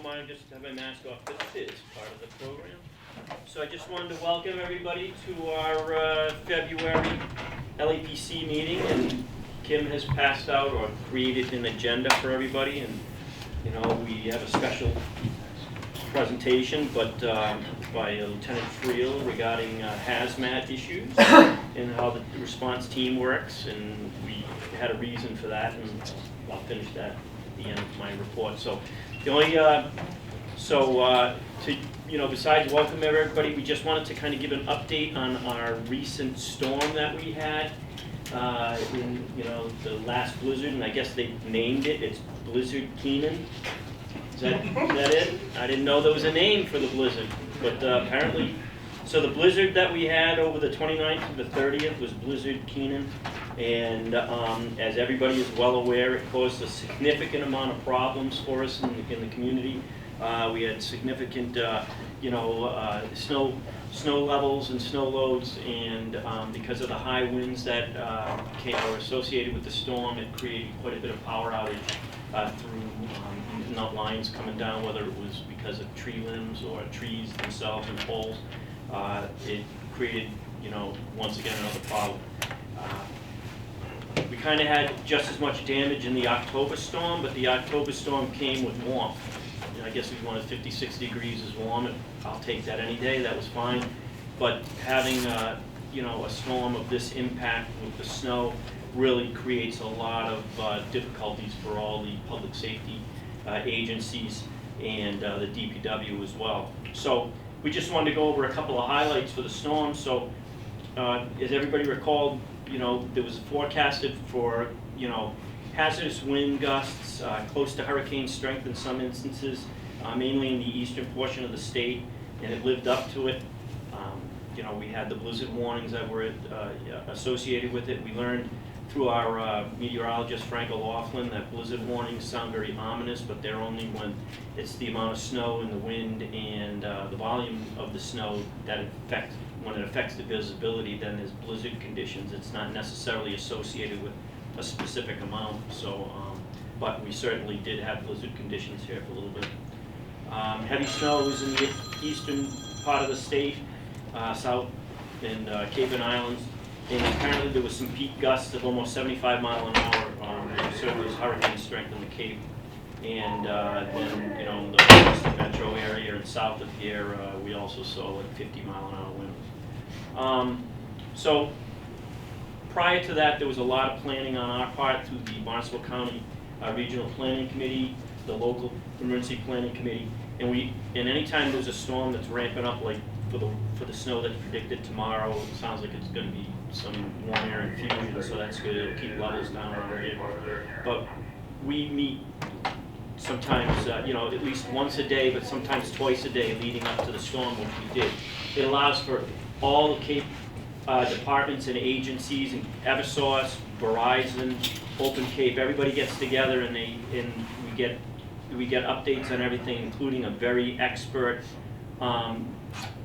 mind, just have my mask off. This is part of the program. So I just wanted to welcome everybody to our February LAPC meeting. And Kim has passed out or created an agenda for everybody. And, you know, we have a special presentation, but by Lieutenant Friel regarding hazmat issues and how the response team works. And we had a reason for that, and I'll finish that at the end of my report. So the only, besides welcome everybody, we just wanted to kind of give an update on our recent storm that we had in, the last blizzard, and I guess they named it. It's Blizzard Keenan. Is that it? I didn't know there was a name for the blizzard, but apparently, so the blizzard that we had over the 29th to the 30th was Blizzard Keenan, and as everybody is well aware, it caused a significant amount of problems for us in the community. We had significant, snow levels and snow loads, and because of the high winds that were associated with the storm, it created quite a bit of power outage through not lines coming down, whether it was because of tree limbs or trees themselves and poles. It created, once again, another problem. We kind of had just as much damage in the October storm, but the October storm came with warmth. I guess if you wanted 56 degrees is warm, I'll take that any day, that was fine. But having a storm of this impact with the snow really creates a lot of difficulties for all the public safety agencies and the DPW as well. So we just wanted to go over a couple of highlights for the storm. So as everybody recalled, there was forecasted for, hazardous wind gusts close to hurricane strength in some instances, mainly in the eastern portion of the state, and it lived up to it. We had the blizzard warnings that were associated with it. We learned through our meteorologist, Frank O'Laughlin, that blizzard warnings sound very ominous, but they're only when it's the amount of snow and the wind and the volume of the snow that when it affects the visibility, then there's blizzard conditions. It's not necessarily associated with a specific amount. So, but we certainly did have blizzard conditions here for a little bit. Heavy snow was in the eastern part of the state, south in Cape and Islands, and apparently there was some peak gusts of almost 75 miles an hour. Certainly was hurricane strength in the Cape, and then in the Boston metro area and south of here, we also saw like 50-mile-an-hour winds. So prior to that, there was a lot of planning on our part through the Barnstable County Regional Planning Committee, the local emergency planning committee, and any time there's a storm that's ramping up, like for the snow that's predicted tomorrow, it sounds like it's going to be some warm air infusion, so that's good. It'll keep levels down around here. But we meet sometimes, at least once a day, but sometimes twice a day leading up to the storm, which we did. It allows for all the Cape departments and agencies, and Eversource, Verizon, Open Cape, everybody gets together and we get updates on everything, including a very expert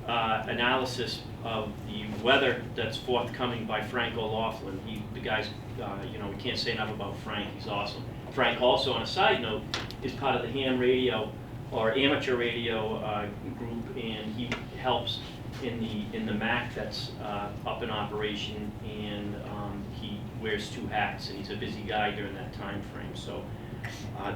analysis of the weather that's forthcoming by Frank O'Laughlin. The guy's, we can't say enough about Frank. He's awesome. Frank also, on a side note, is part of the ham radio or amateur radio group, and he helps in the MAC that's up in operation, and he wears 2 hats, and he's a busy guy during that time frame. So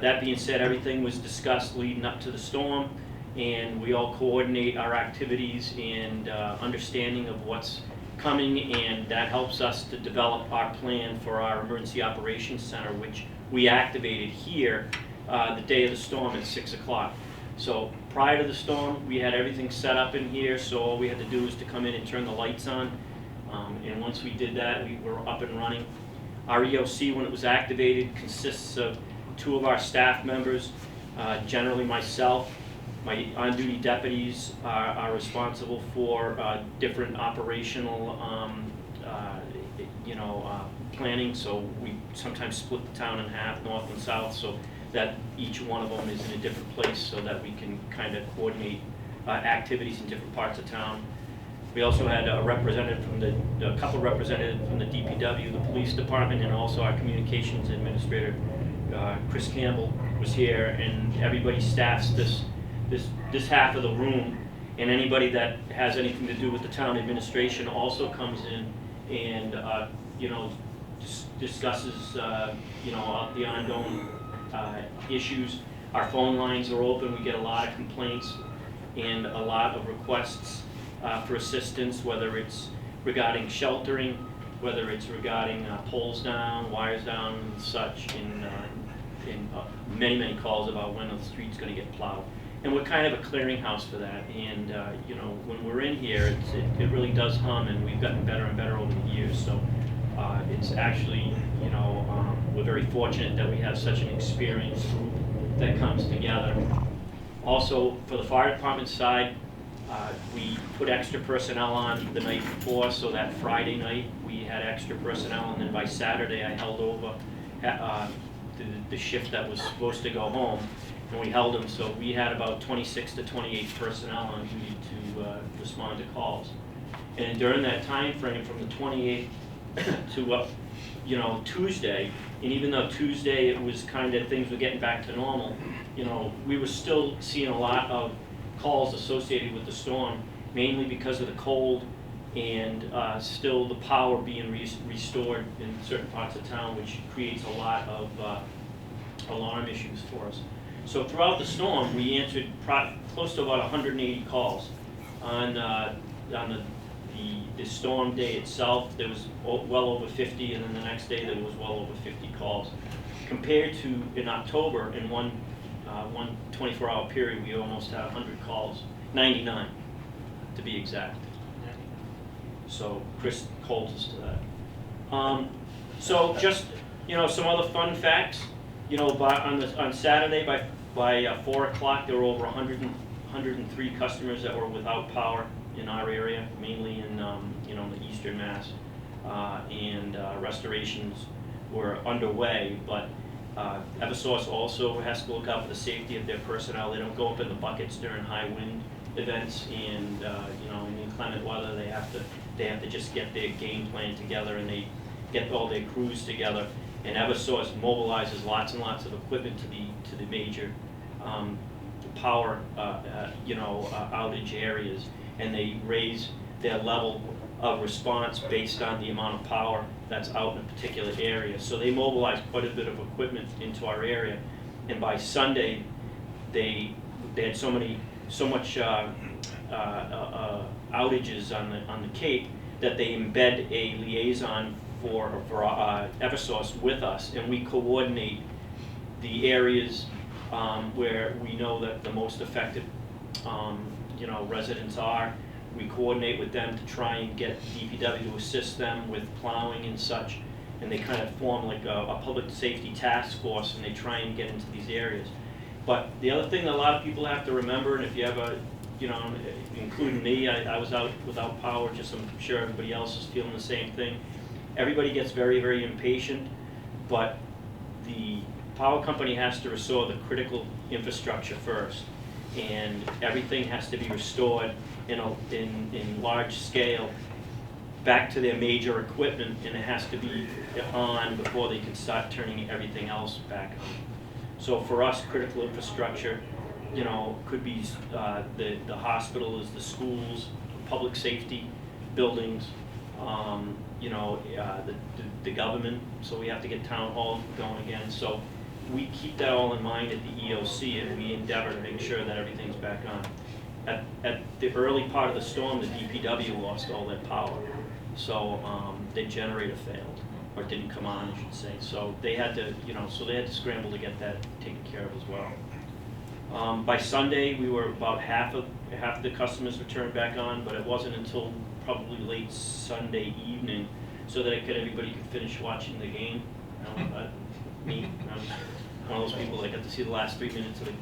that being said, everything was discussed leading up to the storm, and we all coordinate our activities and understanding of what's coming, and that helps us to develop our plan for our Emergency Operations Center, which we activated here the day of the storm at 6 o'clock. So prior to the storm, we had everything set up in here, so all we had to do was to come in and turn the lights on, and once we did that, we were up and running. Our EOC, when it was activated, consists of 2 of our staff members, generally myself. My on-duty deputies are responsible for different operational planning, so we sometimes split the town in half, north and south, so that each one of them is in a different place so that we can kind of coordinate activities in different parts of town. We also had a representative from a couple representatives from the DPW, the police department, and also our communications administrator, Chris Campbell, was here, and everybody staffs this this half of the room, and anybody that has anything to do with the town administration also comes in and, you know, discusses, you know, the ongoing issues. Our phone lines are open. We get a lot of complaints and a lot of requests for assistance, whether it's regarding sheltering, whether it's regarding poles down, wires down, and such, and many, many calls about when the street's going to get plowed. And we're kind of a clearinghouse for that. And you know, when we're in here, it really does hum, and we've gotten better and better over the years. So it's actually, you know, we're very fortunate that we have such an experienced group that comes together. Also, for the fire department side, we put extra personnel on the night before, so that Friday night we had extra personnel, and then by Saturday I held over the shift that was supposed to go home, and we held them. So we had about 26 to 28 personnel on duty to respond to calls. And during that time frame, from the 28th to you know, Tuesday, and even though Tuesday it was kind of, things were getting back to normal, you know, we were still seeing a lot of calls associated with the storm, mainly because of the cold and still the power being restored in certain parts of town, which creates a lot of alarm issues for us. So throughout the storm, we answered close to about 180 calls. On the storm day itself, there was well over 50, and then the next day there was well over 50 calls. Compared to in October, in one 24-hour period, we almost had 100 calls, 99 to be exact. So Chris holds us to that. So just, you know, some other fun facts. You know, on Saturday by 4 o'clock, there were over 103 customers that were without power in our area, mainly in you know, the eastern Mass, and restorations were underway. But Eversource also has to look out for the safety of their personnel. They don't go up in the buckets during high wind events, and you know, in inclement weather, they have to just get their game plan together, and they get all their crews together. And Eversource mobilizes lots and lots of equipment to the major power you know, outage areas, and they raise their level of response based on the amount of power that's out in a particular area. So they mobilize quite a bit of equipment into our area, and by Sunday they had so much outages on the Cape that they embed a liaison for Eversource with us, and we coordinate the areas where we know that the most affected you know, residents are. We coordinate with them to try and get DPW to assist them with plowing and such, and they kind of form like a public safety task force, and they try and get into these areas. But the other thing that a lot of people have to remember, and if you have a, you know, including me, I was out without power, just I'm sure everybody else is feeling the same thing. Everybody gets very, very impatient, but the power company has to restore the critical infrastructure first, and everything has to be restored in large scale back to their major equipment, and it has to be on before they can start turning everything else back on. So for us, critical infrastructure, you know, could be the hospitals, the schools, public safety buildings, you know, the government. So we have to get town hall going again. So we keep that all in mind at the EOC, and we endeavor to make sure that everything's back on. At the early part of the storm, the DPW lost all their power, so their generator failed, or didn't come on, I should say. So they had to, you know, so they had to scramble to get that taken care of as well. By Sunday, we were about half the customers were turned back on, but it wasn't until probably late Sunday evening, so that everybody could finish watching the game. You know, me, I'm one of those people that got to see the last 3 minutes of the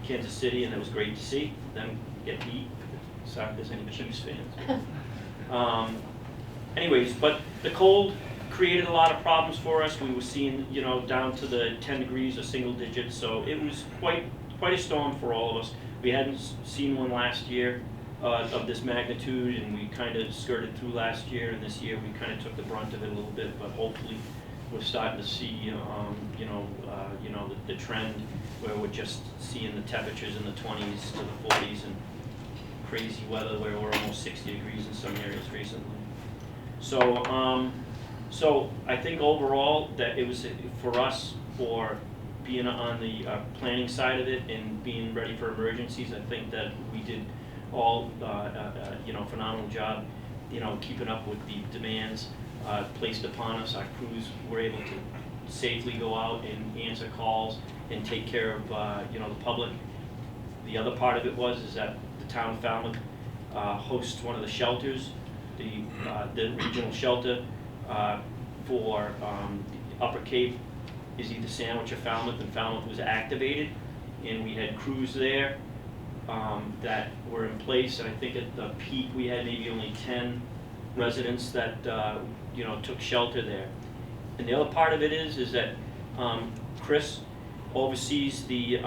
Kansas City, and it was great to see them get beat. Sorry if there's any Chiefs fans. Anyways, but the cold created a lot of problems for us. We were seeing, you know, down to the 10 degrees or single digits, so it was quite a storm for all of us. We hadn't seen one last year of this magnitude, and we kind of skirted through last year, and this year we kind of took the brunt of it a little bit, but hopefully we're starting to see, the trend where we're just seeing the temperatures in the 20s to the 40s and crazy weather where we're almost 60 degrees in some areas recently. So, so I think overall that it was for us, for being on the planning side of it and being ready for emergencies, I think that we did all, phenomenal job, keeping up with the demands placed upon us. Our crews were able to safely go out and answer calls and take care of, the public. The other part of it is that the town of Falmouth hosts one of the shelters, the regional shelter for the Upper Cape is either Sandwich or Falmouth, and Falmouth was activated, and we had crews there that were in place, and I think at the peak we had maybe only 10 residents that took shelter there. And the other part of it is that Chris oversees the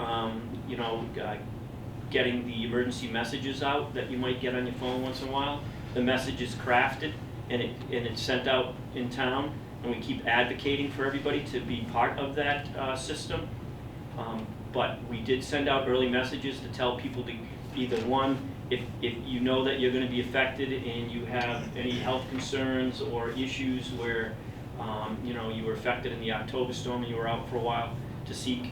getting the emergency messages out that you might get on your phone once in a while. The message is crafted and it's sent out in town, and we keep advocating for everybody to be part of that system. But we did send out early messages to tell people to either, one, if you know that you're going to be affected and you have any health concerns or issues where you were affected in the October storm and you were out for a while, to seek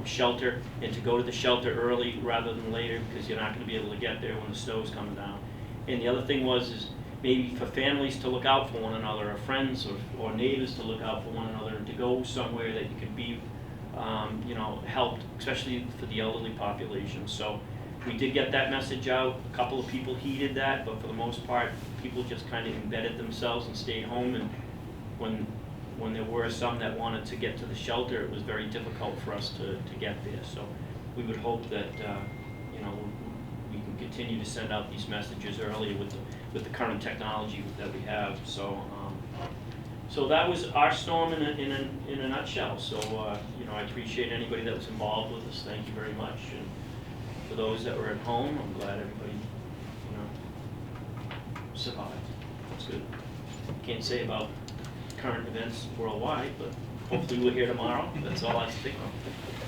shelter, and to go to the shelter early rather than later, because you're not going to be able to get there when the snow's coming down. And the other thing is maybe for families to look out for one another, or friends or neighbors to look out for one another, and to go somewhere that you could be helped, especially for the elderly population. So we did get that message out. A couple of people heeded that, but for the most part, people just kind of embedded themselves and stayed home. And when there were some that wanted to get to the shelter, it was very difficult for us to get there. So we would hope that we can continue to send out these messages early with the current technology that we have. So so that was our storm in a nutshell. So I appreciate anybody that was involved with us. Thank you very much. And for those that were at home, I'm glad everybody survived. That's good. Can't say about current events worldwide, but hopefully we'll hear tomorrow. That's all I can think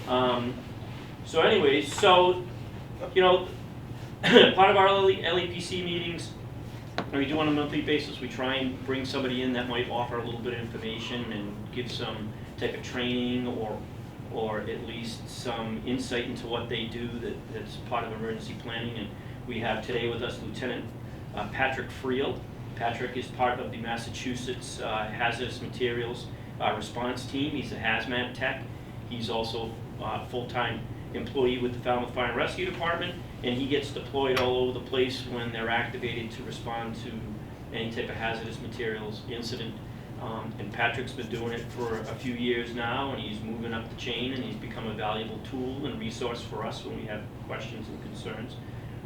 of. So anyways, part of our LEPC meetings, we do on a monthly basis, we try and bring somebody in that might offer a little bit of information and give some type of training or at least some insight into what they do that's part of emergency planning. And we have today with us Lieutenant Patrick Friel. Patrick is part of the Massachusetts Hazardous Materials Response Team. He's a hazmat tech. He's also a full-time employee with the Falmouth Fire and Rescue Department, and he gets deployed all over the place when they're activated to respond to any type of hazardous materials incident. And Patrick's been doing it for a few years now, and he's moving up the chain, and he's become a valuable tool and resource for us when we have questions and concerns.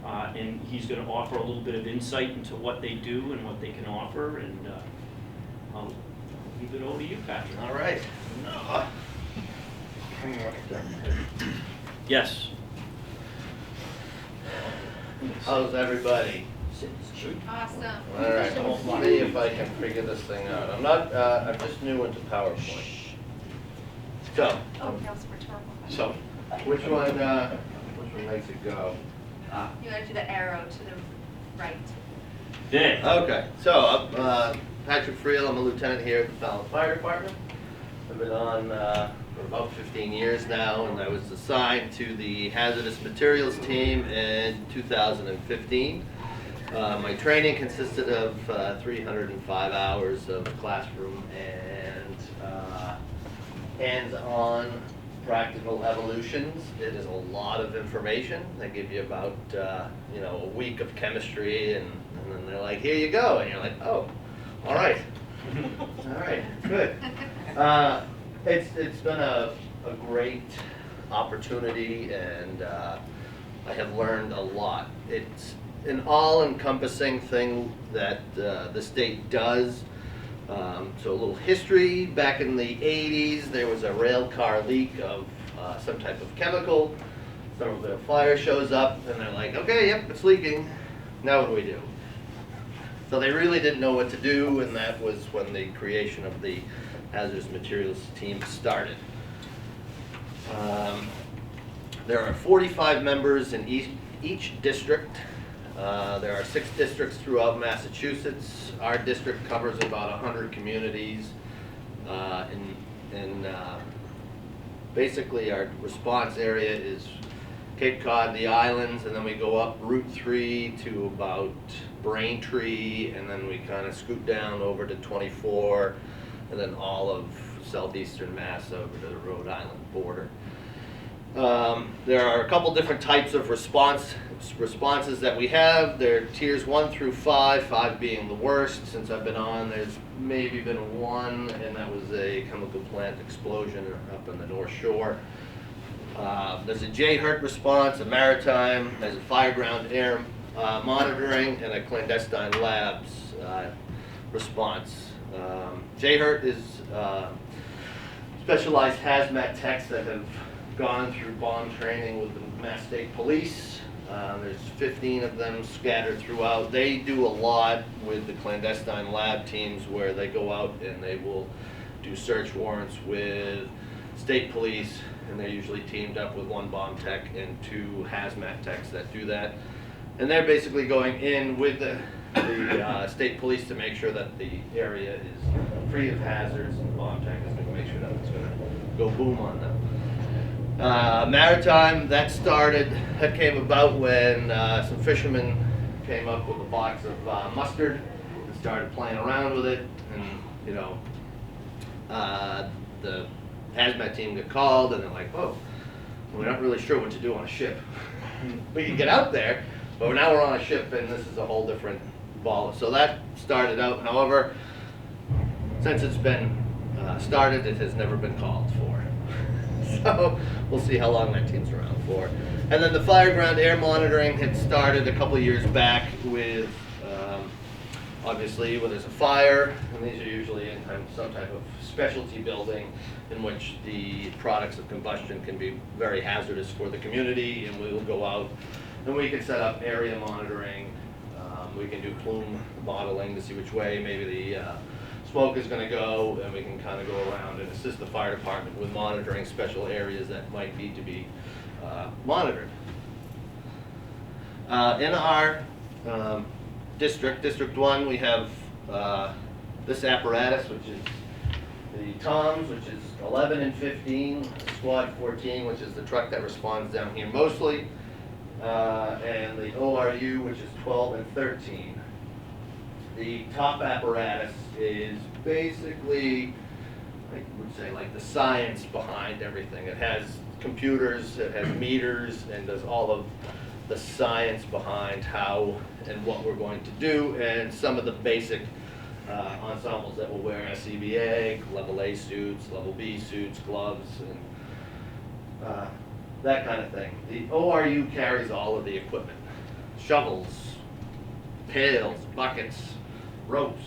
And he's going to offer a little bit of insight into what they do and what they can offer, and I'll leave it over to you, Patrick. All right. Yes. How's everybody? Awesome. All right, let's see if I can figure this thing out. I'm just new into PowerPoint. So, which one makes it go? You gotta do the arrow to the right. There. Okay, so I'm Patrick Friel. I'm a lieutenant here at the Falmouth Fire Department. I've been on for about 15 years now, and I was assigned to the Hazardous Materials Team in 2015. My training consisted of 305 hours of classroom and hands-on practical evolutions. It is a lot of information. They give you about a week of chemistry, and then they're like, here you go, and you're like, oh, all right, good. It's been a great opportunity, and I have learned a lot. It's an all-encompassing thing that the state does. So a little history. Back in the 80s, there was a rail car leak of some type of chemical. Some of the fire shows up, and they're like, okay, yep, it's leaking. Now what do we do? So they really didn't know what to do, and that was when the creation of the hazardous materials team started. There are 45 members in each district. There are 6 districts throughout Massachusetts. Our district covers about 100 communities. Basically, our response area is Cape Cod, the islands, and then we go up Route 3 to about Braintree, and then we kind of scoot down over to 24, and then all of southeastern Mass over to the Rhode Island border. There are a couple different types of responses that we have. There are tiers 1 through 5, 5 being the worst. Since I've been on, there's maybe been one, and that was a chemical plant explosion up in the North Shore. There's a J-HURT response, a maritime, there's a fireground air monitoring, and a clandestine labs response. J-HURT is specialized hazmat techs that have gone through bomb training with the Mass State Police. There's 15 of them scattered throughout. They do a lot with the clandestine lab teams where they go out and they will do search warrants with state police, and they're usually teamed up with 1 bomb tech and 2 hazmat techs that do that. And they're basically going in with the state police to make sure that the area is free of hazards, and the bomb tech is going to make sure that it's going to go boom on them. Maritime, that came about when some fishermen came up with a box of mustard and started playing around with it, and you know, the hazmat team got called, and they're like, oh, we're not really sure what to do on a ship. We can get out there, but now we're on a ship, and this is a whole different ball. So that started out. However, since it's been started, it has never been called for. So we'll see how long that team's around for. And then the fireground air monitoring had started a couple of years back with, obviously, when there's a fire, and these are usually in some type of specialty building in which the products of combustion can be very hazardous for the community, and we will go out and we can set up area monitoring. We can do plume modeling to see which way maybe the smoke is going to go, and we can kind of go around and assist the fire department with monitoring special areas that might need to be monitored. In our District 1, we have this apparatus, which is the TOMS, which is 11 and 15, Squad 14, which is the truck that responds down here mostly, and the ORU, which is 12 and 13. The top apparatus is basically, I would say, like the science behind everything. It has computers, it has meters, and does all of the science behind how and what we're going to do, and some of the basic ensembles that will wear SCBA, level A suits, level B suits, gloves, and that kind of thing. The ORU carries all of the equipment: shovels, pails, buckets, ropes,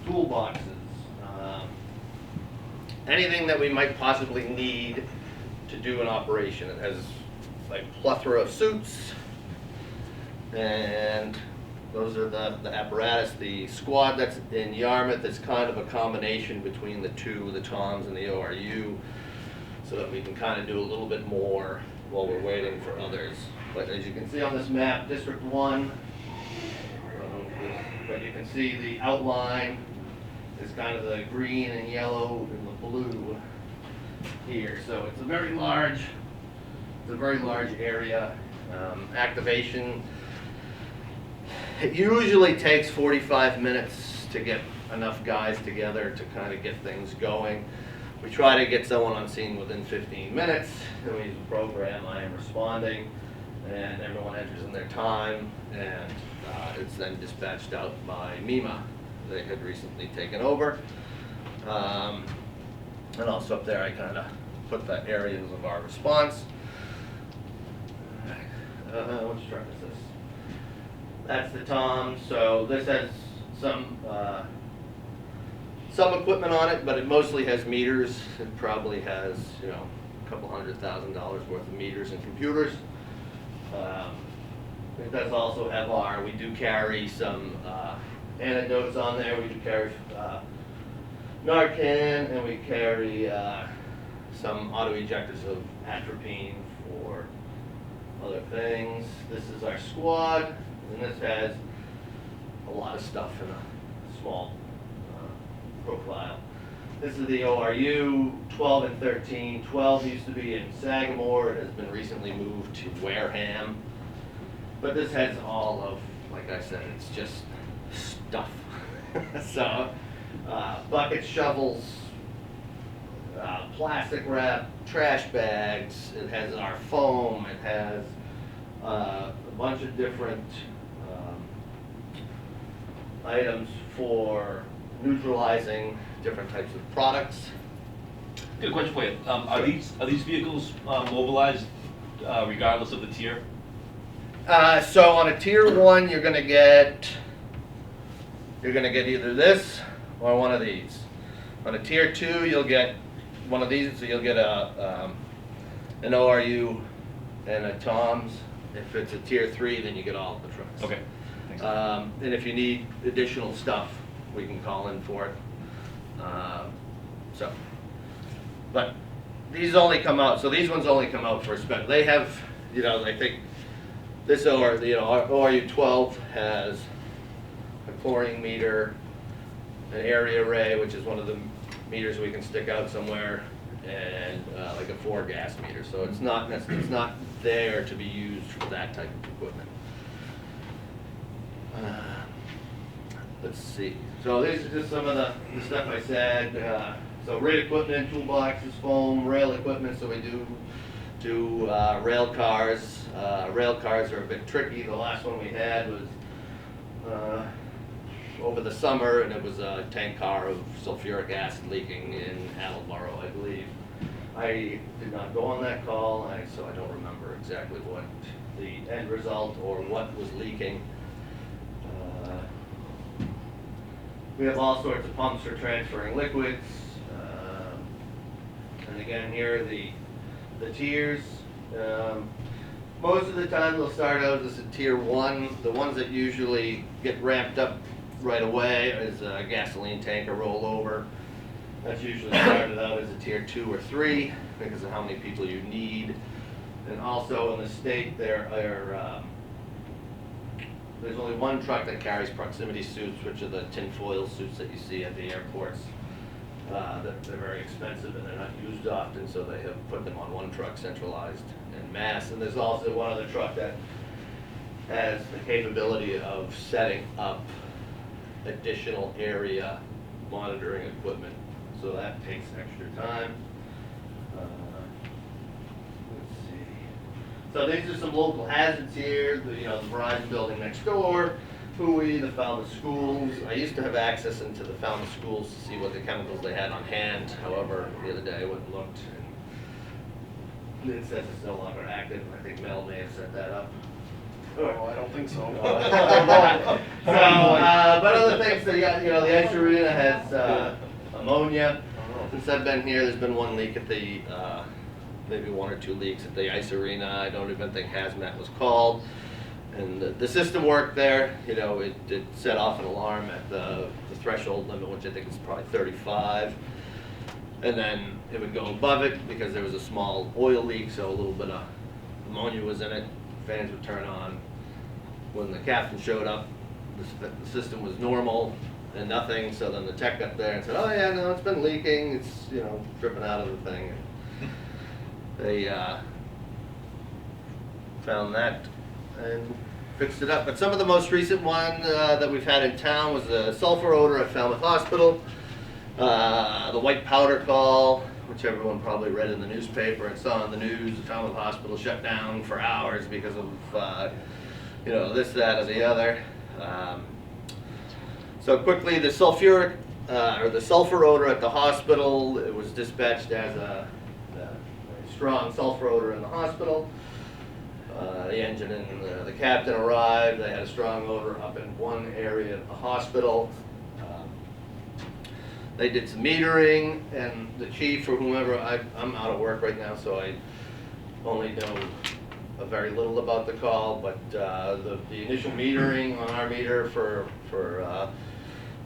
toolboxes, anything that we might possibly need to do an operation. It has like a plethora of suits, and those are the apparatus. The squad that's in Yarmouth is kind of a combination between the two, the TOMS and the ORU, so that we can kind of do a little bit more while we're waiting for others. But as you can see on this map, District 1, but you can see the outline is kind of the green and yellow and the blue here. So it's a very large area. Activation, it usually takes 45 minutes to get enough guys together to kind of get things going. We try to get someone on scene within 15 minutes, and we use a program, I am responding, and everyone enters in their time, and it's then dispatched out by MEMA. They had recently taken over. And also up there I kind of put the areas of our response. Which truck is this? That's the TOMS. So this has some equipment on it, but it mostly has meters. It probably has, you know, a couple $100,000 worth of meters and computers. It does also have we do carry some antidotes on there. We do carry Narcan, and we carry some auto-ejectors of atropine for other things. This is our squad, and this has a lot of stuff in a small profile. This is the ORU, 12 and 13. 12 used to be in Sagamore. It has been recently moved to Wareham. But this has all of, like I said, it's just stuff. So, buckets, shovels, plastic wrap, trash bags. It has our foam. It has a bunch of different items for neutralizing different types of products. Good question for you. Are these vehicles mobilized regardless of the tier? So on a tier 1, you're gonna get either this or one of these. On a tier 2, you'll get one of these, so you'll get an ORU and a TOMS. If it's a tier 3, then you get all of the trucks. Okay. Thanks. And if you need additional stuff, we can call in for it. But these only come out, so these ones only come out for a spec. They have, I think this ORU 12 has a chlorine meter, an area array, which is one of the meters we can stick out somewhere, and like a 4-gas meter. So it's not there to be used for that type of equipment. Let's see. So these are just some of the stuff I said. So rail equipment, toolboxes, foam, rail equipment. So we do rail cars. Rail cars are a bit tricky. The last one we had was over the summer, and it was a tank car of sulfuric acid leaking in Attleboro, I believe. I did not go on that call, so I don't remember exactly what the end result or what was leaking. We have all sorts of pumps for transferring liquids. And again, here are the tiers. Most of the time they'll start out as a tier 1. The ones that usually get ramped up right away is a gasoline tank or rollover. That's usually started out as a tier 2 or 3 because of how many people you need. And also in the state there's only one truck that carries proximity suits, which are the tinfoil suits that you see at the airports. They're very expensive and they're not used often, so they have put them on one truck centralized in Mass. And there's also one other truck that has the capability of setting up additional area monitoring equipment, so that takes extra time. Let's see. So these are some local hazards here. The Verizon building next door, Fui, the Falmouth schools. I used to have access into the Falmouth schools to see what the chemicals they had on hand. However, the other day I went and looked, and it says it's no longer active. I think Mel may have set that up. Oh, I don't think so. But other things, the ice arena has ammonia. Since I've been here, there's been one leak at the, maybe 1 or 2 leaks at the ice arena. I don't even think hazmat was called. And the system worked there. It set off an alarm at the threshold limit, which I think is probably 35. And then it would go above it because there was a small oil leak, so a little bit of ammonia was in it. Fans would turn on. When the captain showed up, the system was normal and nothing, so then the tech got there and said, oh yeah, no, it's been leaking, it's dripping out of the thing. They found that and fixed it up. But some of the most recent one that we've had in town was the sulfur odor at Falmouth Hospital, the white powder call, which everyone probably read in the newspaper and saw on the news. The Falmouth Hospital shut down for hours because of this, that, or the other. So quickly, the sulfur odor at the hospital, it was dispatched as a strong sulfur odor in the hospital. The engine and the captain arrived. They had a strong odor up in one area of the hospital. They did some metering, and the chief or whomever, I'm out of work right now, so I only know very little about the call, but the initial metering on our meter for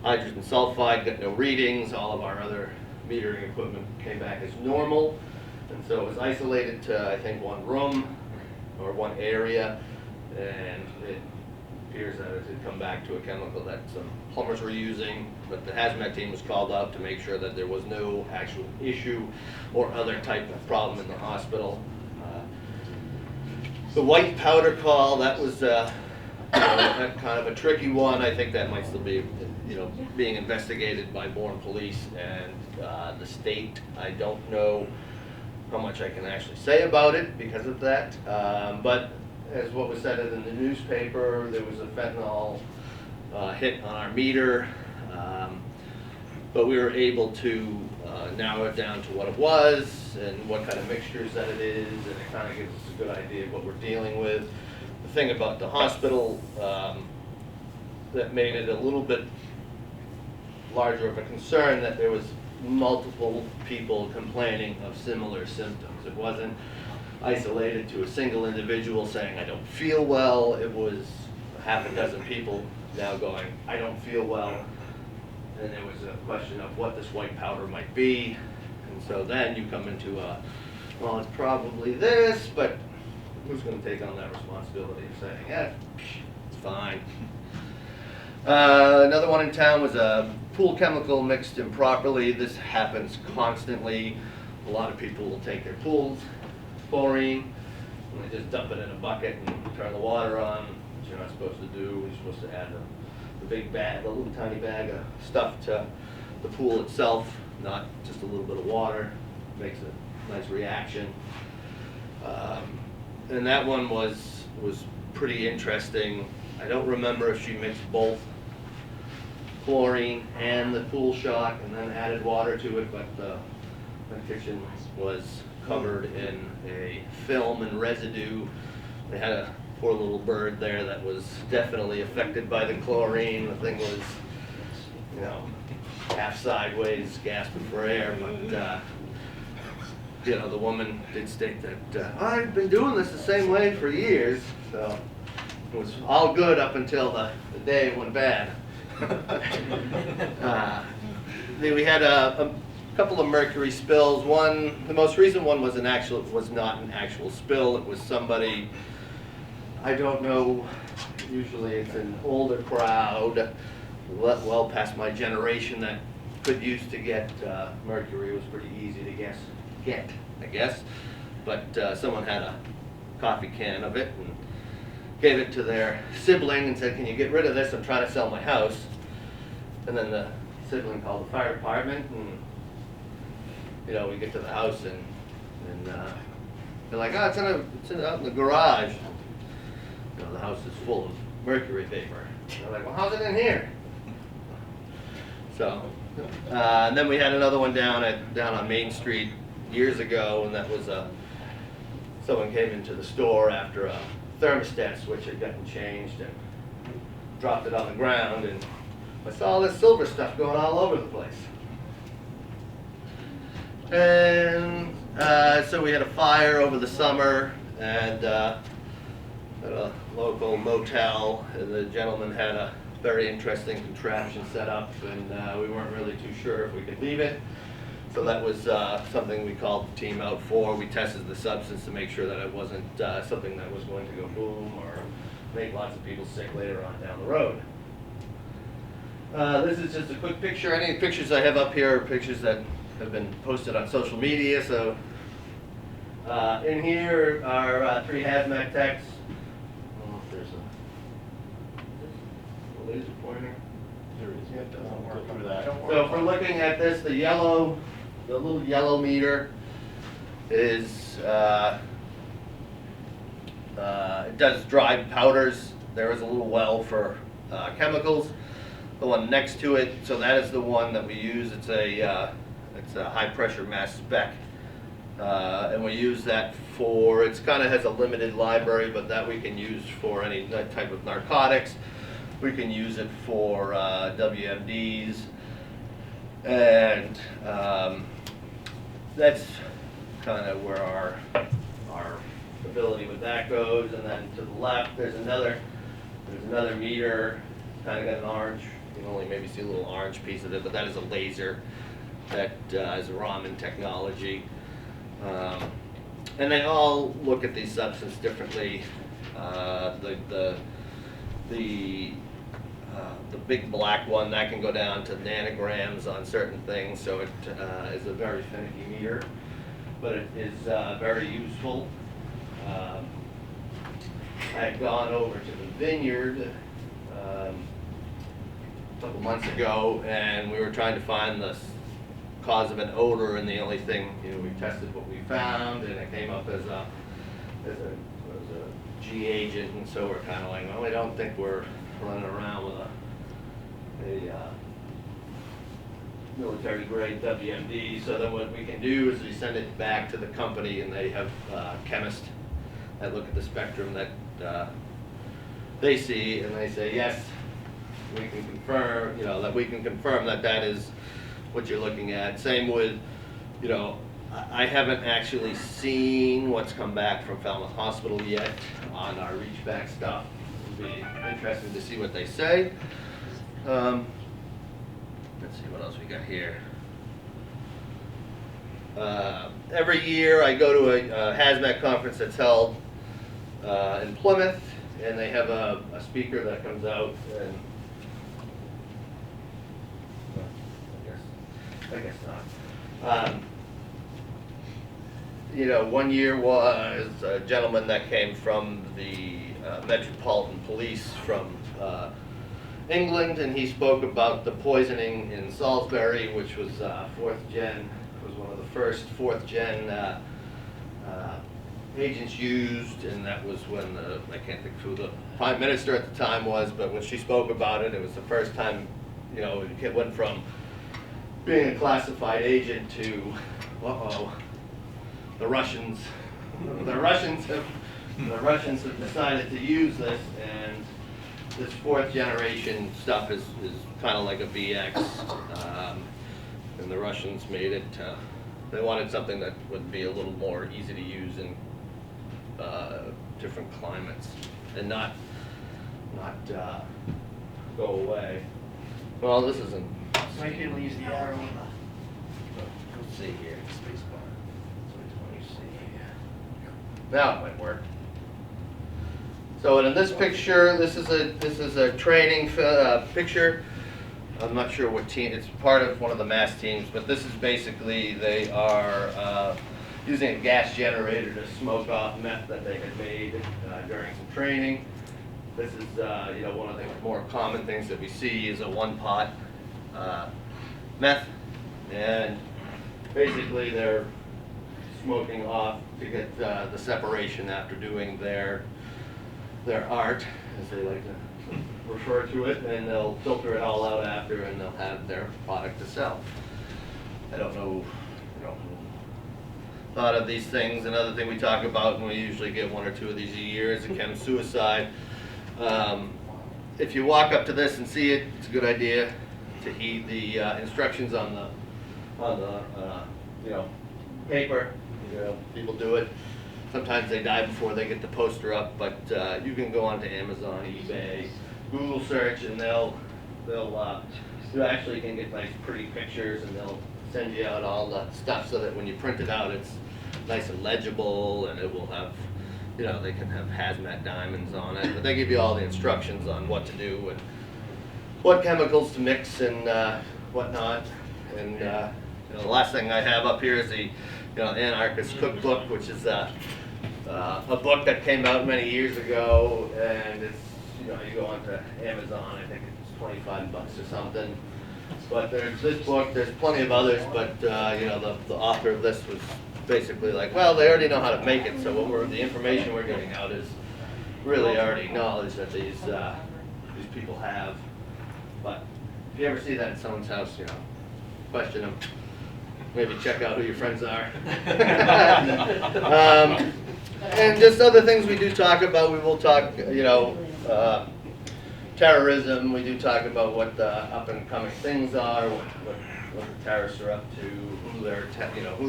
hydrogen sulfide got no readings. All of our other metering equipment came back as normal, and so it was isolated to, I think, one room or one area, and it appears that it had come back to a chemical that some plumbers were using, but the hazmat team was called out to make sure that there was no actual issue or other type of problem in the hospital. The white powder call, that was kind of a tricky one. I think that might still be, being investigated by Bourne Police and the state. I don't know how much I can actually say about it because of that. But as what was said in the newspaper, there was a fentanyl hit on our meter. But we were able to narrow it down to what it was and what kind of mixtures that it is, and it kind of gives us a good idea of what we're dealing with. The thing about the hospital that made it a little bit larger of a concern, that there was multiple people complaining of similar symptoms. It wasn't isolated to a single individual saying, I don't feel well. It was half a dozen people now going, I don't feel well. And there was a question of what this white powder might be. And so then you come into well, it's probably this, but who's going to take on that responsibility of saying, yeah, it's fine. Another one in town was a pool chemical mixed improperly. This happens constantly. A lot of people will take their pools, chlorine, and they just dump it in a bucket and turn the water on, which you're not supposed to do. You're supposed to add the big bag, the little tiny bag of stuff to the pool itself, not just a little bit of water. Makes a nice reaction. And that one was pretty interesting. I don't remember if she mixed both chlorine and the pool shock and then added water to it, but the kitchen was covered in a film and residue. They had a poor little bird there that was definitely affected by the chlorine. The thing was, half sideways, gasping for air, but the woman did state that I've been doing this the same way for years, so it was all good up until the day it went bad. We had a couple of mercury spills. The most recent one was not an actual spill. It was somebody, I don't know, usually it's an older crowd, well past my generation, that could use to get mercury. It was pretty easy to get, I guess. But someone had a coffee can of it and gave it to their sibling and said, can you get rid of this? I'm trying to sell my house. And then the sibling called the fire department, and we get to the house and they're like, oh, it's out in the garage. The house is full of mercury vapor. They're like, well, how's it in here? So, and then we had another one down on Main Street years ago, and that was someone came into the store after a thermostat switch had gotten changed and dropped it on the ground, and I saw all this silver stuff going all over the place. And so we had a fire over the summer, and at a local motel, and the gentleman had a very interesting contraption set up, and we weren't really too sure if we could leave it. So that was something we called the team out for. We tested the substance to make sure that it wasn't something that was going to go boom or make lots of people sick later on down the road. This is just a quick picture. Any pictures I have up here are pictures that have been posted on social media. So in here are 3 hazmat techs. I don't know if there's a laser pointer. There is. Yeah, it doesn't work through that. So if we're looking at this, the little yellow meter is, it does dry powders. There is a little well for chemicals. The one next to it, so that is the one that we use. It's a high pressure mass spec, and we use that for, it's kind of has a limited library, but that we can use for any type of narcotics. We can use it for WMDs, and that's kind of where our ability with that goes, and then to the left, there's another meter, kind of got an orange, you can only maybe see a little orange piece of it, but that is a laser that is Raman technology. And they all look at these substances differently. The big black one, that can go down to nanograms on certain things, so it is a very finicky meter, but it is very useful. I had gone over to the vineyard a couple months ago, and we were trying to find the cause of an odor, and the only thing, we tested what we found, and it came up as a G agent, and so we're kind of like, well, we don't think we're running around with a military grade WMD. So then what we can do is we send it back to the company, and they have chemists that look at the spectrum that they see, and they say, yes, we can confirm, that we can confirm that that is what you're looking at. Same with, I haven't actually seen what's come back from Falmouth Hospital yet on our reach back stuff. It'll be interesting to see what they say. Let's see what else we got here. Every year I go to a hazmat conference that's held in Plymouth, and they have a speaker that comes out, and I guess not. One year was a gentleman that came from the Metropolitan Police from England, and he spoke about the poisoning in Salisbury, which was fourth gen, was one of the first fourth gen agents used, and that was when I can't think who the Prime Minister at the time was, but when she spoke about it, it was the first time, it went from being a classified agent to, the Russians have decided to use this, and this fourth generation stuff is kind of like a VX, and the Russians made it, they wanted something that would be a little more easy to use in different climates, and not go away. Well, this isn't. Why can't we use the arrow? Let's see here. Now it might work. So in this picture, this is a training picture. I'm not sure what team. It's part of one of the mass teams, but this is basically they are using a gas generator to smoke off meth that they had made during some training. This is one of the more common things that we see is a one-pot meth, and basically they're smoking off to get the separation after doing their art, as they like to refer to it, and they'll filter it all out after, and they'll have their product to sell. I don't know, a lot of these things. Another thing we talk about, and we usually get one or two of these a year, is a chem suicide. If you walk up to this and see it, it's a good idea to heed the instructions on the paper. People do it. Sometimes they die before they get the poster up, but you can go onto Amazon, eBay, Google search, and you actually can get nice pretty pictures, and they'll send you out all the stuff so that when you print it out, it's nice and legible, and it will have, they can have hazmat diamonds on it, but they give you all the instructions on what to do and what chemicals to mix and whatnot. And the last thing I have up here is the Anarchist Cookbook, which is a book that came out many years ago, and it's you go onto Amazon, I think it's $25 or something. But there's this book, there's plenty of others, but the author of this was basically like, well, they already know how to make it, so the information we're getting out is really already knowledge that these people have. But if you ever see that at someone's house, question them. Maybe check out who your friends are. And just other things we do talk about. We will talk, terrorism. We do talk about what the up and coming things are, what the terrorists are up to, who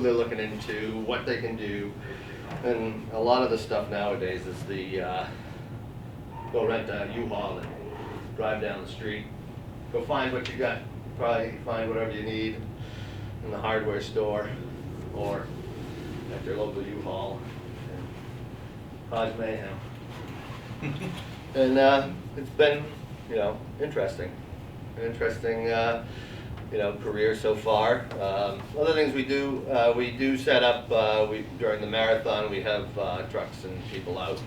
they're looking into, what they can do. And a lot of the stuff nowadays is the, go rent a U-Haul and drive down the street, go find what you got, probably find whatever you need in the hardware store or at your local U-Haul and cause mayhem. And it's been, you know, interesting. An interesting, you know, career so far. Other things we do set up, during the marathon, we have trucks and people out,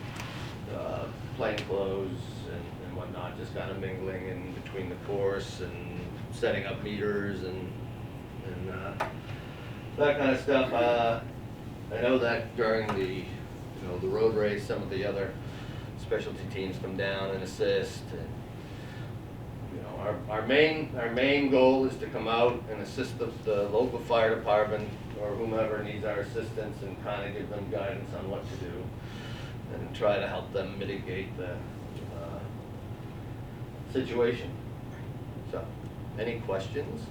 plain clothes and whatnot, just kind of mingling in between the course and setting up meters and that kind of stuff. I know that during the, you know, the road race, some of the other specialty teams come down and assist. And, you know, our main goal is to come out and assist the local fire department or whomever needs our assistance and kind of give them guidance on what to do and try to help them mitigate the situation. So, any questions?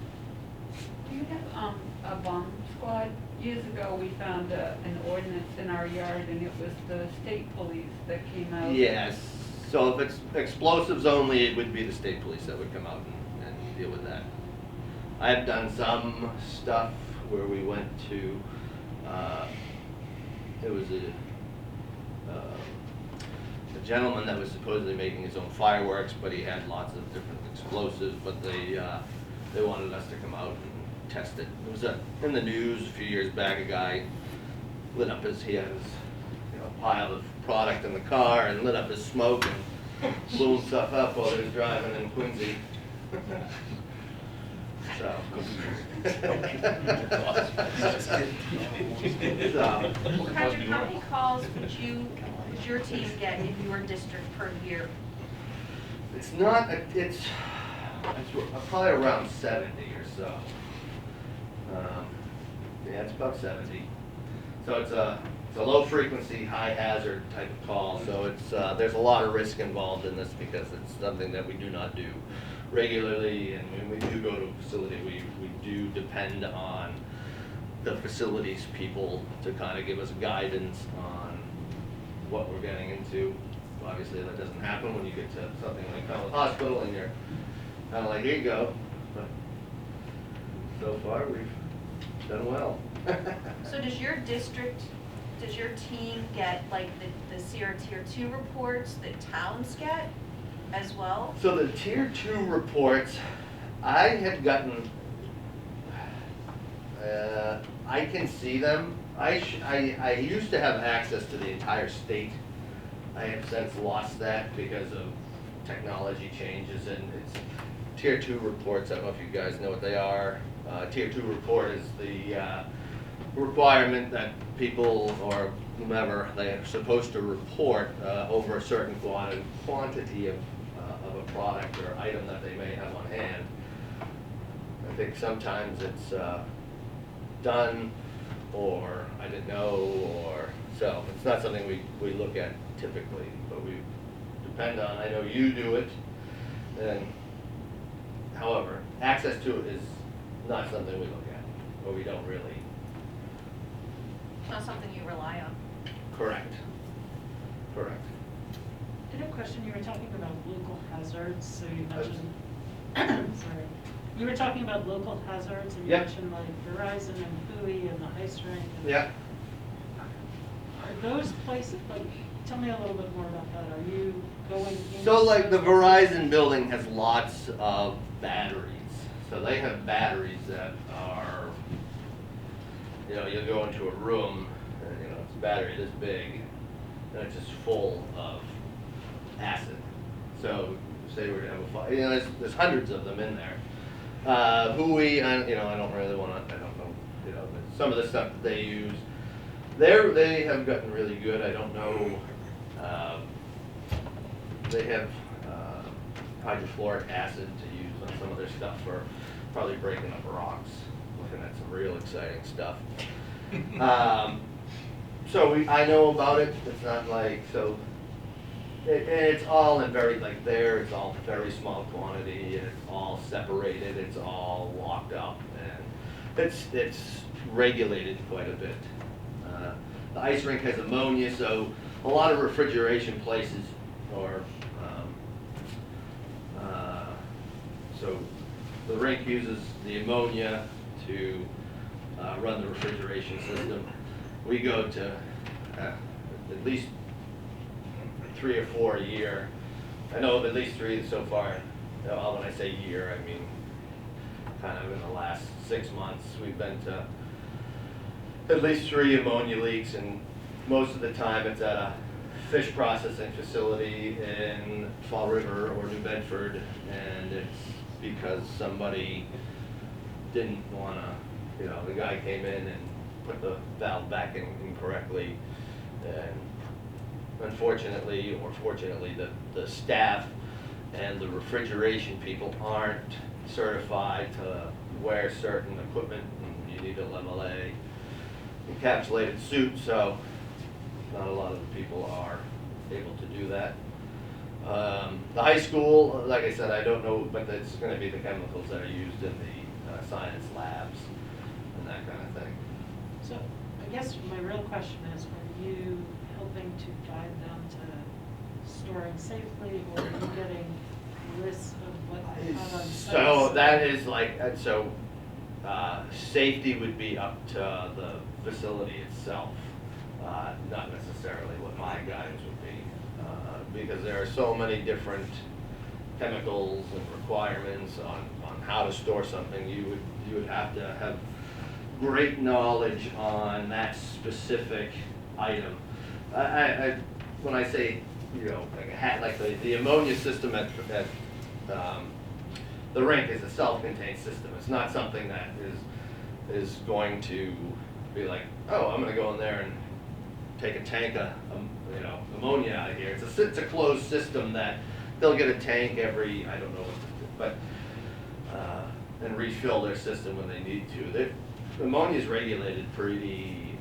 Do you have a bomb squad? Years ago, we found an ordinance in our yard, and it was the state police that came out. Yes. So if it's explosives only, it would be the state police that would come out and deal with that. I've done some stuff where we went to, it was a gentleman that was supposedly making his own fireworks, but he had lots of different explosives, but they wanted us to come out and test it. It was in the news a few years back, a guy lit up he had his, you know, pile of product in the car and lit up his smoke and blew himself up while he was driving in Quincy. So. Patrick, how many calls would your team get in your district per year? It's not, it's probably around 70 or so. Yeah, it's about 70. So it's a low frequency, high hazard type of call. So it's there's a lot of risk involved in this because it's something that we do not do regularly, and when we do go to a facility, we do depend on the facilities people to kind of give us guidance on what we're getting into. Obviously, that doesn't happen when you get to something like Falmouth Hospital, and you're kind of like, here you go. But so far, we've done well. So does your team get like the CR Tier 2 reports that towns get as well? So the Tier 2 reports, I had gotten, I can see them. I used to have access to the entire state. I have since lost that because of technology changes, and it's Tier 2 reports. I don't know if you guys know what they are. Tier 2 report is the requirement that people or whomever, they are supposed to report over a certain quantity of a product or item that they may have on hand. I think sometimes it's done, or I didn't know, or so it's not something we look at typically, but we depend on. I know you do it, and however, access to it is not something we look at, or we don't really. Not something you rely on. Correct. Correct. I had a question. You were talking about local hazards, so you mentioned, sorry, you were talking about local hazards, and you Yep. mentioned like Verizon and Bowie and the Heist Rank. Yeah. Are those places, like, tell me a little bit more about that. Are you going into? So like the Verizon building has lots of batteries. So they have batteries that are, you know, you'll go into a room, and, you know, it's a battery this big, and it's just full of acid. So say we're gonna have a fire, you know, there's hundreds of them in there. Bowie, I don't really want to, I don't know, you know, but some of the stuff that they use, they have gotten really good. I don't know, they have hydrofluoric acid to use on some of their stuff for probably breaking up rocks. Looking at some real exciting stuff. So I know about it. It's not like, so it's all in very, like there, it's all very small quantity, and it's all separated, it's all locked up, and it's regulated quite a bit. the ice rink has ammonia, so a lot of refrigeration places or so the rink uses the ammonia to run the refrigeration system. We go to at least 3 or 4 a year. I know of at least 3 so far. When I say year, I mean kind of in the last 6 months. We've been to at least 3 ammonia leaks, and most of the time it's at a fish processing facility in Fall River or New Bedford, and it's because somebody didn't want to, the guy came in and put the valve back in incorrectly, and unfortunately or fortunately the staff and the refrigeration people aren't certified to wear certain equipment, and you need a LMLA encapsulated suit, so not a lot of the people are able to do that. The high school, like I said, I don't know, but it's going to be the chemicals that are used in the science labs and that kind of thing. So I guess my real question is, are you helping to guide them to storing safely, or are you getting lists of what they have on site? So that is safety would be up to the facility itself, not necessarily what my guidance would be, because there are so many different chemicals and requirements on how to store something. You would have to have great knowledge on that specific item. When I say, like the ammonia system at the rink is a self-contained system. It's not something that is going to be like, oh, I'm going to go in there and take a tank of ammonia out of here. It's a closed system that they'll get a tank every, I don't know, but and refill their system when they need to. Ammonia is regulated pretty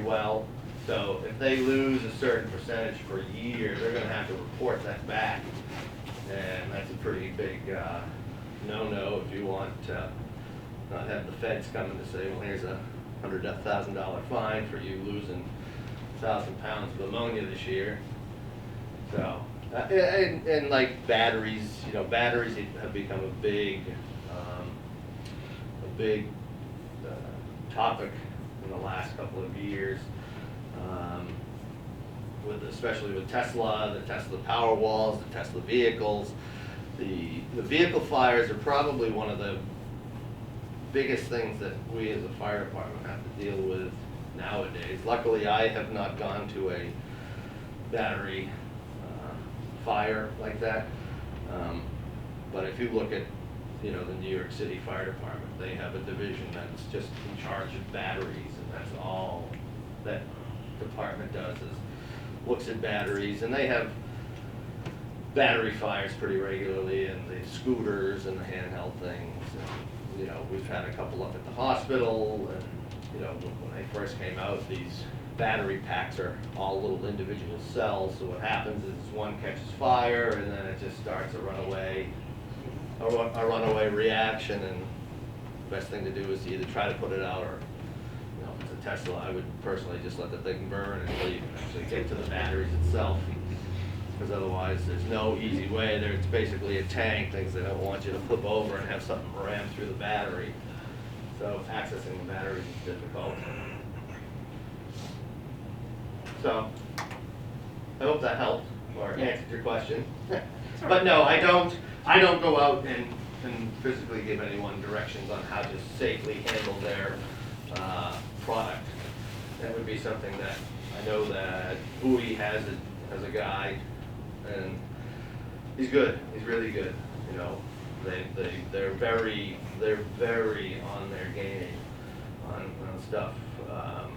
well. So if they lose a certain percentage for a year, they're going to have to report that back, and that's a pretty big no-no if you want to not have the feds coming to say, well, here's a $100,000 fine for you losing 1,000 pounds of ammonia this year. So, and like batteries, batteries have become a big topic in the last couple of years. Especially with Tesla, the Tesla Powerwalls, the Tesla vehicles. The vehicle fires are probably one of the biggest things that we as a fire department have to deal with nowadays. Luckily, I have not gone to a battery fire like that. But if you look at the New York City Fire Department, they have a division that's just in charge of batteries, and that's all that department does is looks at batteries, and they have battery fires pretty regularly, and the scooters and the handheld things. And, we've had a couple up at the hospital, and when they first came out, these battery packs are all little individual cells. So what happens is one catches fire, and then it just starts a runaway reaction. And the best thing to do is to either try to put it out, or if it's a Tesla, I would personally just let the thing burn until you can actually get to the batteries itself. Because otherwise, there's no easy way. It's basically a tank. Things they don't want you to flip over and have something ram through the battery. So accessing the batteries is difficult. So I hope that helped or answered your question. But no, I don't go out and physically give anyone directions on how to safely handle their product. That would be something that I know that Bowie has a guy, and he's good. He's really good. They're very on their game on stuff. I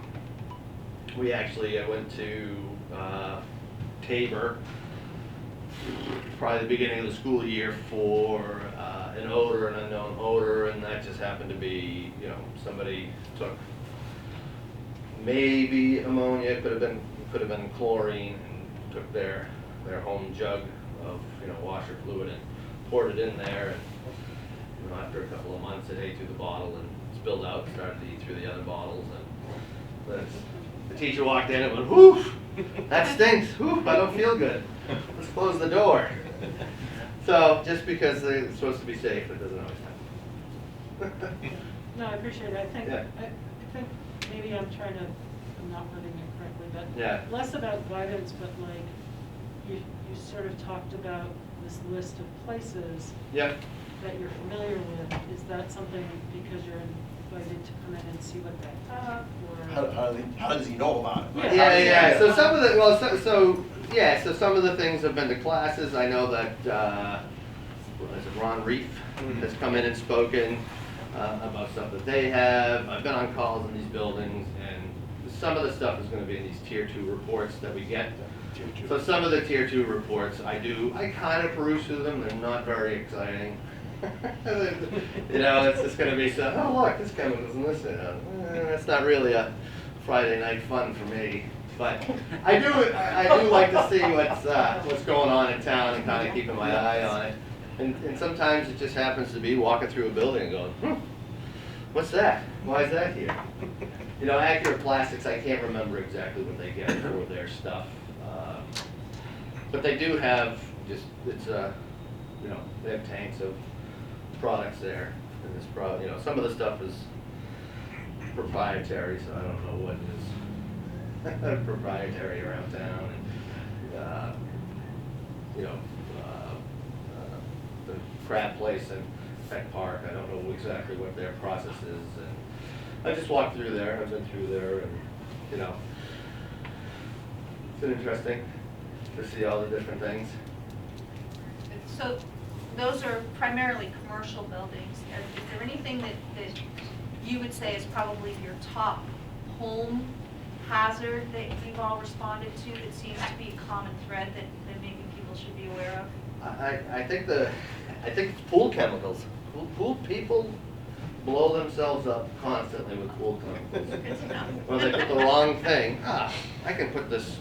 went to Tabor, probably the beginning of the school year, for an unknown odor, and that just happened to be, somebody took maybe ammonia, could have been chlorine, and took their home jug of washer fluid and poured it in there, and after a couple of months it ate through the bottle and spilled out and started to eat through the other bottles, and The teacher walked in and went, whoo, that stinks, whoo, I don't feel good. Let's close the door. So, just because it's supposed to be safe, it doesn't always happen. No, I appreciate it. Yeah. I think maybe I'm not wording it correctly, but Yeah. less about guidance, but like, you sort of talked about this list of places Yep. that you're familiar with. Is that something because you're invited to come in and see what they have, or? How does he know about it? Yeah. Yeah. So some of the, well, so some of the things have been to classes. I know that, is it Ron Reef has come in and spoken about stuff that they have. I've been on calls in these buildings, and some of the stuff is going to be in these tier 2 reports that we get. So some of the tier 2 reports, I kind of peruse through them. They're not very exciting. You know, it's just going to be so, oh look, this chemical's in this. That's not really a Friday night fun for me. But I do like to see what's going on in town and kind of keeping my eye on it. And sometimes it just happens to be walking through a building and going, what's that? Why is that here? You know, Accurate Plastics, I can't remember exactly what they get for their stuff. But they do have you know, they have tanks of products there. And this you know, some of the stuff is proprietary, so I don't know what is proprietary around town. And, you know, the crab place in Peck Park, I don't know exactly what their process is. And I just walked through there, I've been through there, and, you know, it's been interesting to see all the different things. So those are primarily commercial buildings. Is there anything that you would say is probably your top home hazard that you've all responded to that seems to be a common thread that maybe people should be aware of? I think pool chemicals. Pool people blow themselves up constantly with pool chemicals. Good to know. Well, they put the wrong thing. I can put this.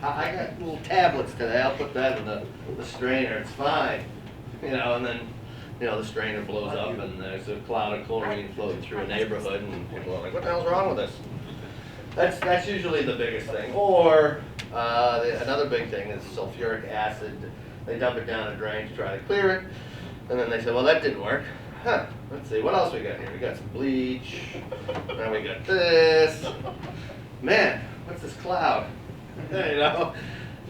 I got little tablets today. I'll put that in the strainer. It's fine. You know, and then, you know, the strainer blows up and there's a cloud of chlorine floating through a neighborhood, and people are like, "What the hell's wrong with this?" That's usually the biggest thing. Or another big thing is sulfuric acid. They dump it down a drain to try to clear it, and then they say, "Well, that didn't work." Let's see, what else we got here? We got some bleach, then we got this. Man, what's this cloud? You know?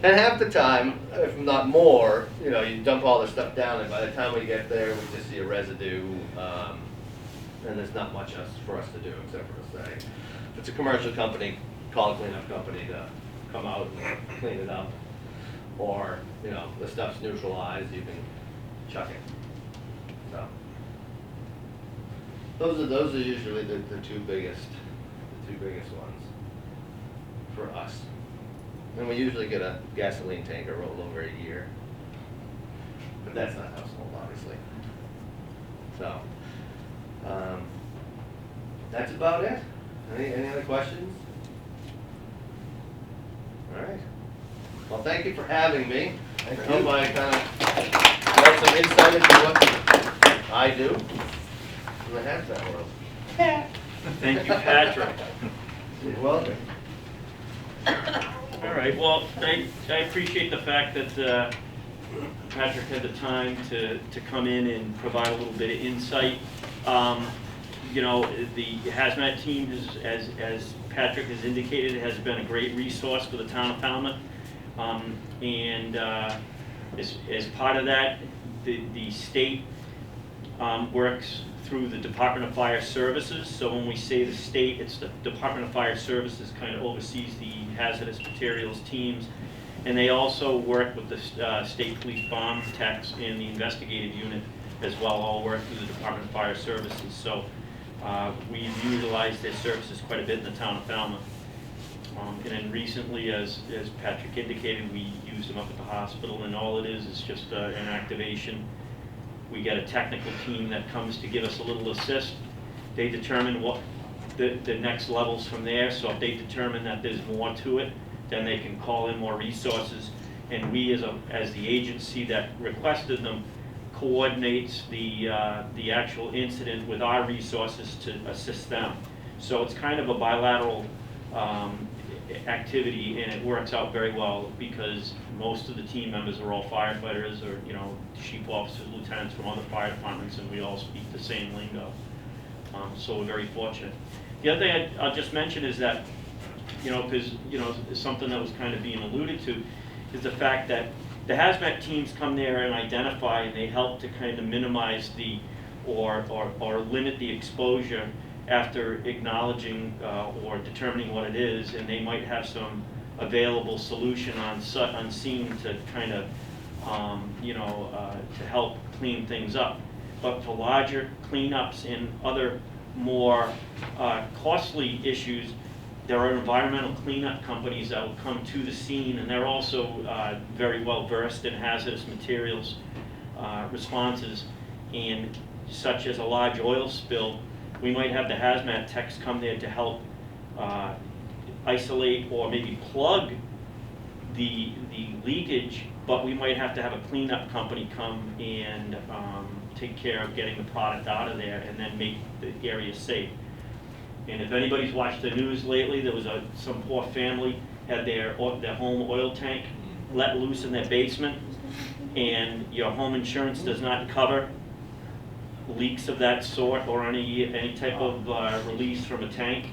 And half the time, if not more, you know, you dump all this stuff down, and by the time we get there, we just see a residue, and there's not much else for us to do except for to say, if it's a commercial company, call a cleanup company to come out and clean it up. Or, you know, the stuff's neutralized, you can chuck it. So those are usually the two biggest ones for us. And we usually get a gasoline tanker rollover a year, but that's not household, obviously. So that's about it. Any other questions? All right. Well, thank you for having me. I hope I kind of got some insight into what I do in the habitat world. Thank you, Patrick. You're welcome. All right, well, I appreciate the fact that Patrick had the time to come in and provide a little bit of insight. You know, the hazmat team, as Patrick has indicated, has been a great resource for the town of Falmouth. And as part of that, the state works through the Department of Fire Services. So when we say the state, it's the Department of Fire Services kind of oversees the hazardous materials teams. And they also work with the state police bomb techs and the investigative unit as well, all work through the Department of Fire Services. So we've utilized their services quite a bit in the town of Falmouth. And then recently, as Patrick indicated, we used them up at the hospital, and all it is just an activation. We get a technical team that comes to give us a little assist. They determine what the next levels from there, so if they determine that there's more to it, then they can call in more resources. And we, as the agency that requested them, coordinates the actual incident with our resources to assist them. So it's kind of a bilateral activity, and it works out very well because most of the team members are all firefighters or, you know, chief officers, lieutenants from other fire departments, and we all speak the same lingo. So we're very fortunate. The other thing I'll just mention is that, you know, because, you know, something that was kind of being alluded to is the fact that the hazmat teams come there and identify, and they help to kind of minimize the, or limit the exposure after acknowledging or determining what it is, and they might have some available solution on scene to kind of, you know, to help clean things up. But for larger cleanups and other more costly issues, there are environmental cleanup companies that will come to the scene, and they're also very well versed in hazardous materials responses. And such as a large oil spill, we might have the hazmat techs come there to help isolate or maybe plug the leakage, but we might have to have a cleanup company come and take care of getting the product out of there and then make the area safe. And if anybody's watched the news lately, there was some poor family had their home oil tank let loose in their basement, and your home insurance does not cover leaks of that sort or any type of release from a tank.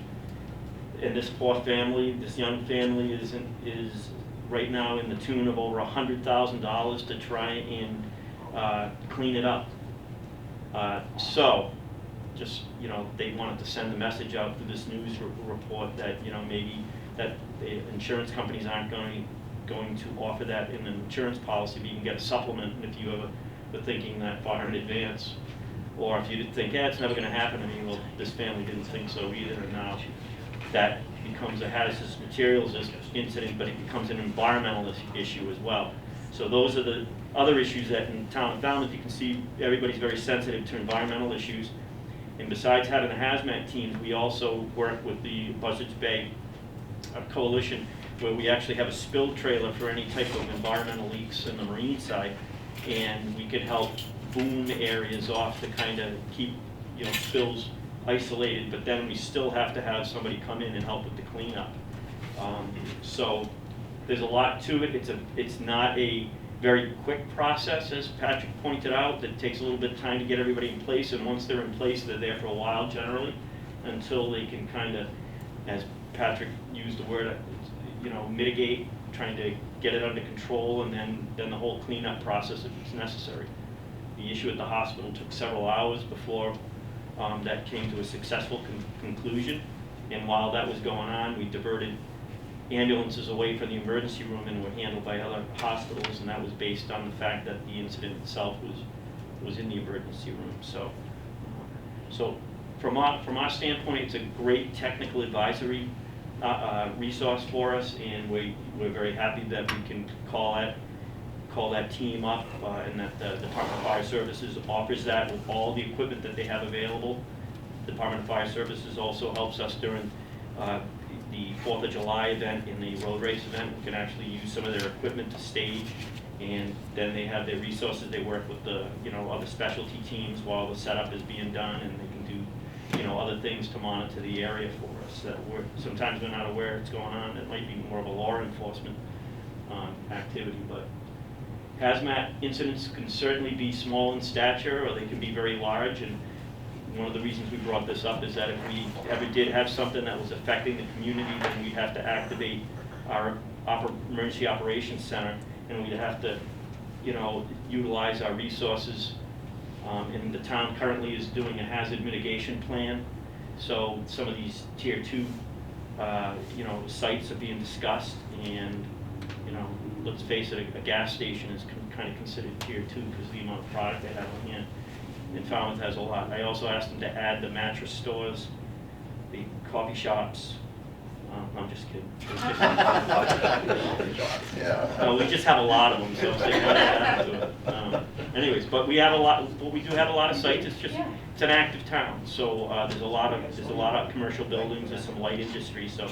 And this poor family, this young family, is right now in the tune of over $100,000 to try and clean it up. So, just, you know, they wanted to send the message out through this news report that, you know, maybe that the insurance companies aren't going to offer that in an insurance policy, but you can get a supplement if you ever were thinking that far in advance. Or if you did think, yeah, it's never going to happen. I mean, well, this family didn't think so either, and now that becomes a hazardous materials incident, but it becomes an environmental issue as well. So those are the other issues that in town of Falmouth, you can see everybody's very sensitive to environmental issues. And besides having the hazmat teams, we also work with the Buzzards Bay Coalition, where we actually have a spill trailer for any type of environmental leaks in the marine side, and we could help boom areas off to kind of keep, you know, spills isolated, but then we still have to have somebody come in and help with the cleanup. So there's a lot to it. It's not a very quick process, as Patrick pointed out. It takes a little bit of time to get everybody in place, and once they're in place, they're there for a while generally, until they can kind of, as Patrick used the word, you know, mitigate, trying to get it under control, and then the whole cleanup process if it's necessary. The issue at the hospital took several hours before that came to a successful conclusion, and while that was going on, we diverted ambulances away from the emergency room and were handled by other hospitals, and that was based on the fact that the incident itself was in the emergency room. So from our standpoint, it's a great technical advisory resource for us, and we're very happy that we can call that team up, and that the Department of Fire Services offers that with all the equipment that they have available. The Department of Fire Services also helps us during the 4th of July event and the road race event. We can actually use some of their equipment to stage, and then they have their resources. They work with the, you know, other specialty teams while the setup is being done, and they can do, you know, other things to monitor the area for us that sometimes we're not aware it's going on. It might be more of a law enforcement activity, but hazmat incidents can certainly be small in stature, or they can be very large, and one of the reasons we brought this up is that if we ever did have something that was affecting the community, then we'd have to activate our emergency operations center, and we'd have to, you know, utilize our resources. And the town currently is doing a hazard mitigation plan, so some of these tier 2, you know, sites are being discussed, and, you know, let's face it, a gas station is kind of considered tier 2 because of the amount of product they have on hand. And Falmouth has a lot. I also asked them to add the mattress stores, the coffee shops. I'm just kidding. We just have a lot of them, so they want to add to it. Anyways, but we have a lot. But we do have a lot of sites. It's just it's an active town, so there's a lot of commercial buildings. There's some light industry. So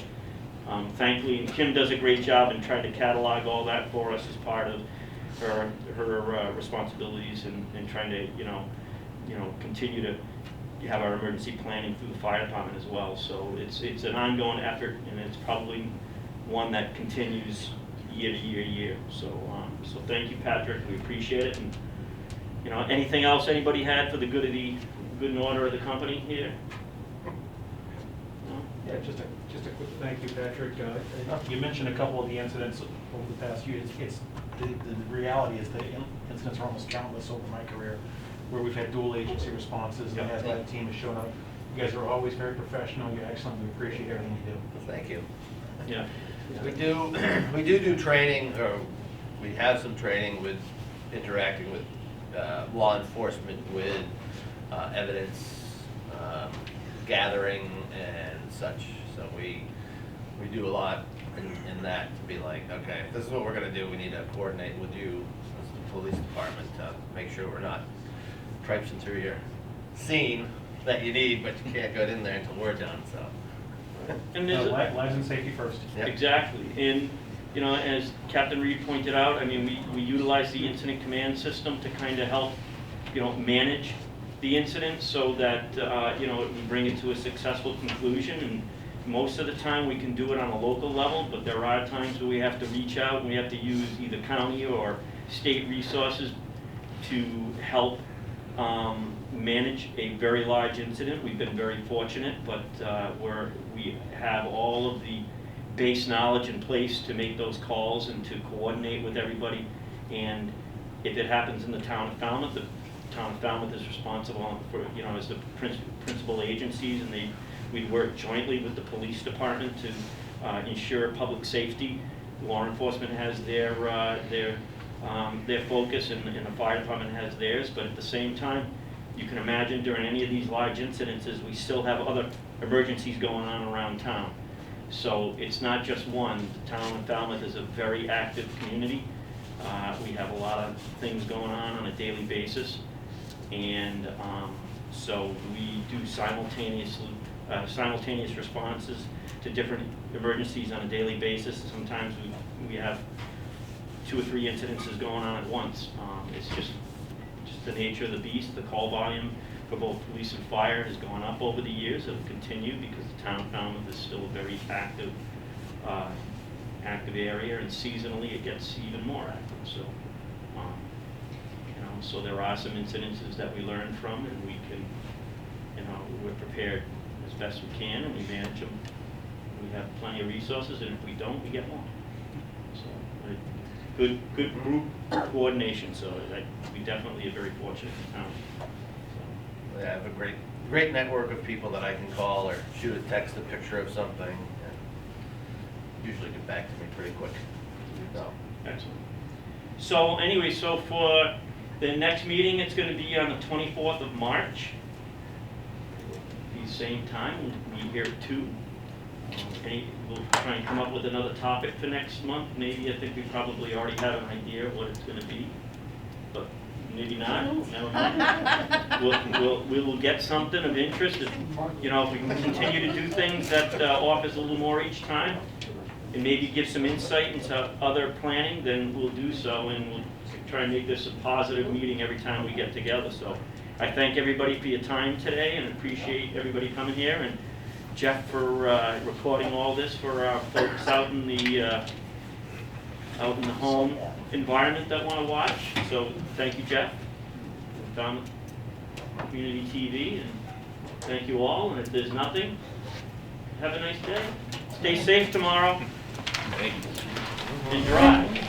thankfully, and Kim does a great job in trying to catalog all that for us as part of her responsibilities, and trying to you know continue to you have our emergency planning through the fire department as well. So it's an ongoing effort, and it's probably one that continues year to year. So so thank you, Patrick. We appreciate it. And you know, anything else anybody had for the good and order of the company here? No? Yeah, just a quick thank you, Patrick. You mentioned a couple of the incidents over the past year. The reality is that incidents are almost countless over my career, where we've had dual agency responses, and the hazmat team has shown up. You guys are always very professional. You're excellent. We appreciate everything you do. Thank you. Yeah. We do training, or we have some training with interacting with law enforcement, with evidence gathering and such. So we do a lot in that, to be like, okay, if this is what we're gonna do, we need to coordinate with you as the police department to make sure we're not traipsing through your scene that you need, but you can't get in there until we're done, so. And there's Lives and safety first. Yeah. Exactly, and you know, as Captain Reed pointed out, I mean, we utilize the incident command system to kind of help, you know, manage the incident so that you know, we bring it to a successful conclusion. And most of the time we can do it on a local level, but there are times where we have to reach out and we have to use either county or state resources to help manage a very large incident. We've been very fortunate, but we have all of the base knowledge in place to make those calls and to coordinate with everybody. And if it happens in the town of Falmouth, the town of Falmouth is responsible for, you know, as the principal agencies, and we work jointly with the police department to ensure public safety. Law enforcement has their focus, and the fire department has theirs. But at the same time, you can imagine during any of these large incidences, we still have other emergencies going on around town. So it's not just one. The town of Falmouth is a very active community. We have a lot of things going on a daily basis, and so we do simultaneous responses to different emergencies on a daily basis. Sometimes we have 2 or 3 incidences going on at once. It's just the nature of the beast. The call volume for both police and fire has gone up over the years. It'll continue because the town of Falmouth is still a very active area, and seasonally it gets even more active. So, you know, so there are some incidences that we learn from, and we can, you know, we're prepared as best we can, and we manage them. We have plenty of resources, and if we don't, we get more. So, good group coordination. So we definitely are very fortunate in town. So. I have a great network of people that I can call or shoot a text, a picture of something, and usually get back to me pretty quick. So. Excellent. So anyway, so for the next meeting, it's going to be on the 24th of March. The same time, we'll be here at 2. We'll try and come up with another topic for next month. Maybe, I think we probably already have an idea of what it's going to be, but maybe not. Never mind. We will get something of interest. If, you know, if we can continue to do things that offers a little more each time, and maybe give some insight into other planning, then we'll do so, and we'll try and make this a positive meeting every time we get together. So I thank everybody for your time today, and appreciate everybody coming here, and Jeff for recording all this for our folks out in the home environment that want to watch. So thank you, Jeff, from Community TV, and thank you all. And if there's nothing, have a nice day. Stay safe tomorrow. Thank you. And drive.